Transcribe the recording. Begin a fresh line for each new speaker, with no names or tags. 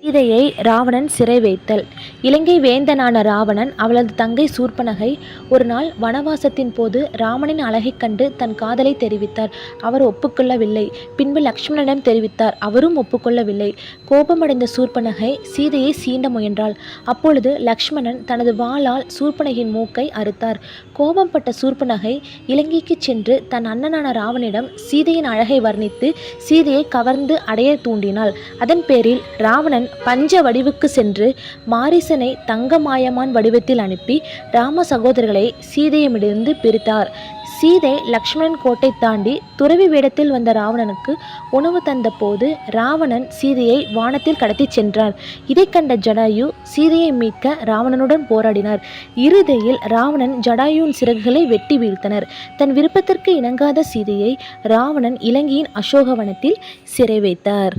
சீதையை ராவணன் சிறை வைத்தல். இலங்கை வேந்தனான ராவணன் அவளது தங்கை சூர்ப்பனகை ஒரு நாள் வனவாசத்தின் போது ராமனின் அழகைக் கண்டு தன் காதலை தெரிவித்தார். அவர் ஒப்புக்கொள்ளவில்லை. பின்பு லக்ஷ்மணனிடம் தெரிவித்தார். அவரும் ஒப்புக்கொள்ளவில்லை. கோபமடைந்த சூர்ப்பனகை சீதையை சீண்ட முயன்றாள். அப்பொழுது லக்ஷ்மணன் தனது வாளால் சூர்ப்பனகின் மூக்கை அறுத்தார். கோபம்பட்ட சூர்ப்பனகை இலங்கைக்கு சென்று தன் அண்ணனான ராவனிடம் சீதையின் அழகை வர்ணித்து சீதையை கவர்ந்து அடைய தூண்டினாள். அதன் பேரில் ராவணன் பஞ்ச வடிவுக்கு சென்று மாரீசனை தங்க மாயமான் வடிவத்தில் அனுப்பி ராம சகோதரர்களை சீதையிடமிருந்து பிரித்தார். சீதை லக்ஷ்மணன் கோட்டை தாண்டி துறவி வேடத்தில் வந்த ராவணனுக்கு உணவு தந்த போது ராவணன் சீதையை வானத்தில் கடத்தி சென்றார். இதை கண்ட ஜடாயு சீதையை மீட்க ராவணனுடன் போராடினார். இறுதியில் ராவணன் ஜடாயுவின் சிறகுகளை வெட்டி வீழ்த்தனர். தன் விருப்பத்திற்கு இணங்காத சீதையை ராவணன் இலங்கையின் அசோகவனத்தில் சிறை வைத்தார்.